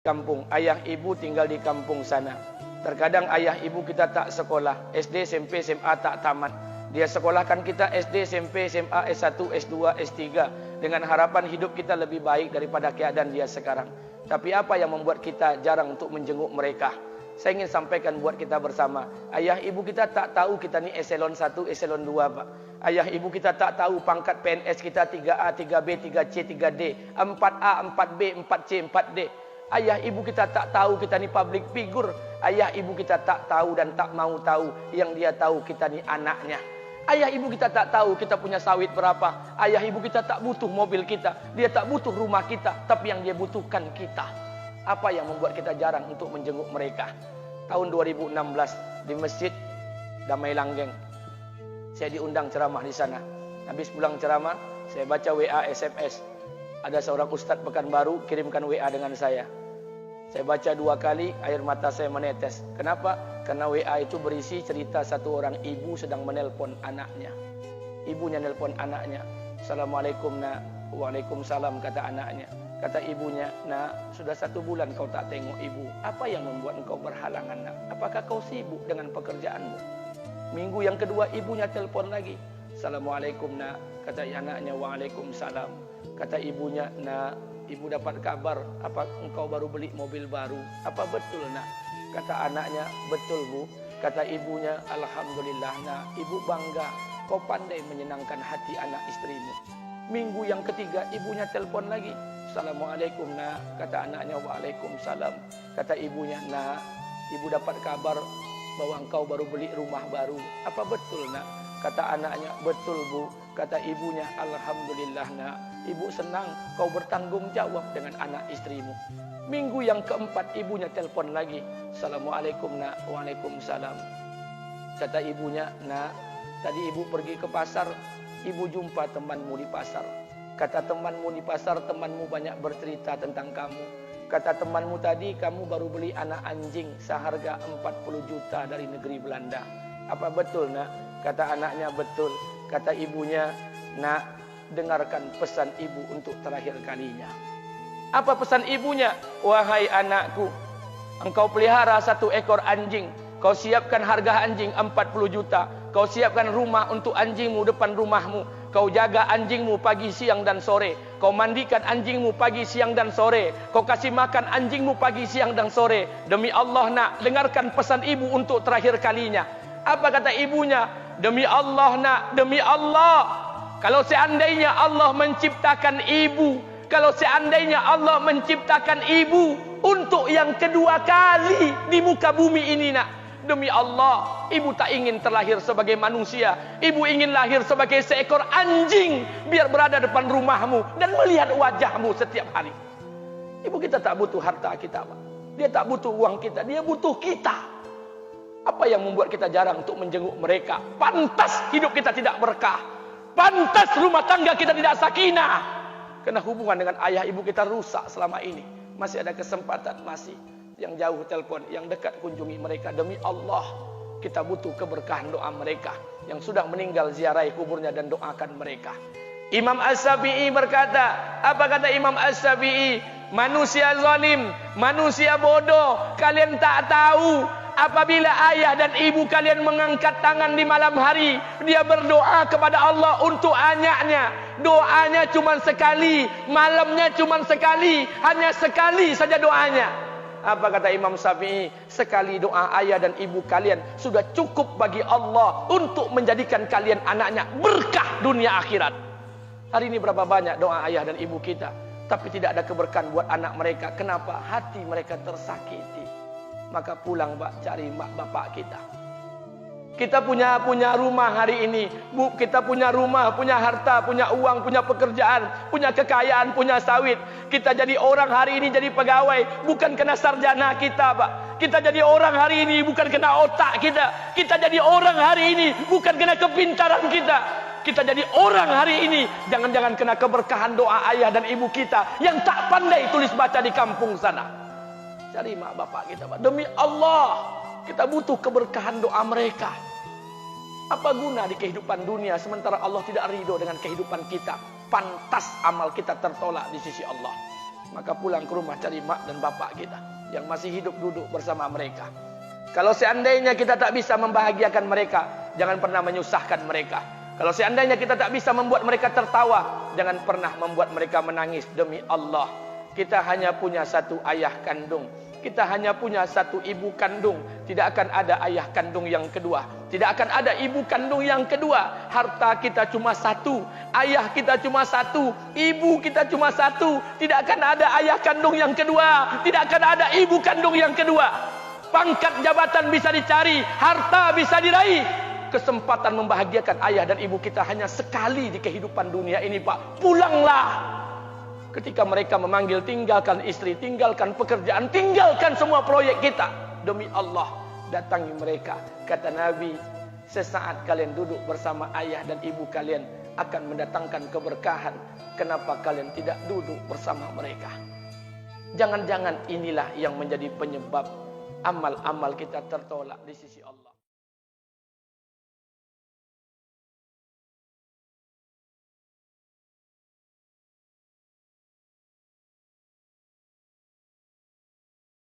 kampung, ayah ibu tinggal di kampung sana. Terkadang ayah ibu kita tak sekolah, SD, SMP, SMA tak tamat. Dia sekolahkan kita SD, SMP, SMA, S1, S2, S3 dengan harapan hidup kita lebih baik daripada keadaan dia sekarang. Tapi apa yang membuat kita jarang untuk menjenguk mereka? Saya ingin sampaikan buat kita bersama. Ayah ibu kita tak tahu kita ni eselon 1, eselon 2, Pak. Ayah ibu kita tak tahu pangkat PNS kita 3A, 3B, 3C, 3D, 4A, 4B, 4C, 4D. Ayah ibu kita tak tahu kita ni public figure. Ayah ibu kita tak tahu dan tak mau tahu. Yang dia tahu kita ni anaknya. Ayah ibu kita tak tahu kita punya sawit berapa. Ayah ibu kita tak butuh mobil kita. Dia tak butuh rumah kita. Tapi yang dia butuhkan kita. Apa yang membuat kita jarang untuk menjenguk mereka? Tahun 2016 di Masjid Damai Langgeng, saya diundang ceramah di sana. Habis pulang ceramah, saya baca WA SMS. Ada seorang ustadz Pekanbaru kirimkan WA dengan saya. Saya baca 2 kali, air mata saya menetes. Kenapa? Karena WA itu berisi cerita satu orang ibu sedang menelpon anaknya. Ibunya nelpon anaknya. Assalamualaikum nak. Waalaikumsalam, kata anaknya. Kata ibunya, nak, sudah 1 bulan kau tak tengok ibu. Apa yang membuat engkau berhalangan, nak? Apakah kau sibuk dengan pekerjaanmu? Minggu yang kedua ibunya telpon lagi. Assalamualaikum nak. Kata anaknya, waalaikumsalam. Kata ibunya, nak, ibu dapat kabar apa engkau baru beli mobil baru. Apa betul nak? Kata anaknya, betul bu. Kata ibunya, alhamdulillah nak, ibu bangga. Kau pandai menyenangkan hati anak istrimu. Minggu yang ketiga ibunya telpon lagi. Assalamualaikum nak. Kata anaknya, waalaikumsalam. Kata ibunya, nak, ibu dapat kabar bahwa engkau baru beli rumah baru. Apa betul nak? Kata anaknya, betul bu. Kata ibunya, alhamdulillah nak, ibu senang kau bertanggung jawab dengan anak istrimu. Minggu yang keempat ibunya telpon lagi. Assalamualaikum nak. Waalaikumsalam. Kata ibunya, nak, tadi ibu pergi ke pasar, ibu jumpa temanmu di pasar. Kata temanmu di pasar, temanmu banyak bercerita tentang kamu. Kata temanmu tadi, kamu baru beli anak anjing seharga 40 juta dari negeri Belanda. Apa betul nak? Kata anaknya, betul. Kata ibunya, nak, dengarkan pesan ibu untuk terakhir kalinya. Apa pesan ibunya? Wahai anakku, engkau pelihara 1 ekor anjing. Kau siapkan harga anjing 40 juta. Kau siapkan rumah untuk anjingmu depan rumahmu. Kau jaga anjingmu pagi, siang dan sore. Kau mandikan anjingmu pagi, siang dan sore. Kau kasih makan anjingmu pagi, siang dan sore. Demi Allah nak, dengarkan pesan ibu untuk terakhir kalinya. Apa kata ibunya? Demi Allah nak, demi Allah. Kalau seandainya Allah menciptakan ibu, kalau seandainya Allah menciptakan ibu untuk yang kedua kali di muka bumi ini nak, demi Allah, ibu tak ingin terlahir sebagai manusia. Ibu ingin lahir sebagai seekor anjing, biar berada depan rumahmu dan melihat wajahmu setiap hari. Ibu kita tak butuh harta kita, Pak. Dia tak butuh uang kita, dia butuh kita. Apa yang membuat kita jarang untuk menjenguk mereka? Pantas hidup kita tidak berkah. Pantas rumah tangga kita tidak sakinah. Karena hubungan dengan ayah ibu kita rusak selama ini. Masih ada kesempatan, masih. Yang jauh telpon, yang dekat kunjungi mereka. Demi Allah, kita butuh keberkahan doa mereka. Yang sudah meninggal, ziarahi kuburnya dan doakan mereka. Imam As-Syafi'i berkata, apa kata Imam As-Syafi'i? Manusia zalim, manusia bodoh, kalian tak tahu apabila ayah dan ibu kalian mengangkat tangan di malam hari, dia berdoa kepada Allah untuk anaknya. Doanya cuma sekali, malamnya cuma sekali, hanya sekali saja doanya. Apa kata Imam Syafi'i? Sekali doa ayah dan ibu kalian sudah cukup bagi Allah untuk menjadikan kalian anaknya berkah dunia akhirat. Hari ini berapa banyak doa ayah dan ibu kita, tapi tidak ada keberkahan buat anak mereka. Kenapa? Hati mereka tersakiti. Maka pulang, Pak, cari mak bapak kita. Kita punya rumah hari ini, Bu, kita punya rumah, punya harta, punya uang, punya pekerjaan, punya kekayaan, punya sawit. Kita jadi orang hari ini jadi pegawai bukan kena sarjana kita, Pak. Kita jadi orang hari ini bukan kena otak kita. Kita jadi orang hari ini bukan kena kepintaran kita. Kita jadi orang hari ini jangan-jangan kena keberkahan doa ayah dan ibu kita yang tak pandai tulis baca di kampung sana. Cari mak bapak kita, Pak. Demi Allah, kita butuh keberkahan doa mereka. Apa guna di kehidupan dunia sementara Allah tidak ridho dengan kehidupan kita? Pantas amal kita tertolak di sisi Allah. maka pulang ke rumah cari mak dan bapak kita yang masih hidup, duduk bersama mereka. Kalau seandainya kita tak bisa membahagiakan mereka, jangan pernah menyusahkan mereka. Kalau seandainya kita tak bisa membuat mereka tertawa, jangan pernah membuat mereka menangis. Demi Allah, kita hanya punya satu ayah kandung, kita hanya punya satu ibu kandung. Tidak akan ada ayah kandung yang kedua, tidak akan ada ibu kandung yang kedua. Harta kita cuma satu, ayah kita cuma satu, ibu kita cuma satu. Tidak akan ada ayah kandung yang kedua, tidak akan ada ibu kandung yang kedua. Pangkat jabatan bisa dicari, harta bisa diraih, kesempatan membahagiakan ayah dan ibu kita hanya sekali di kehidupan dunia ini, Pak. Pulanglah. Ketika mereka memanggil, tinggalkan istri, tinggalkan pekerjaan, tinggalkan semua proyek kita. Demi Allah, datangi mereka. Kata Nabi, sesaat kalian duduk bersama ayah dan ibu kalian akan mendatangkan keberkahan. Kenapa kalian tidak duduk bersama mereka? Jangan-jangan inilah yang menjadi penyebab amal-amal kita tertolak di sisi Allah.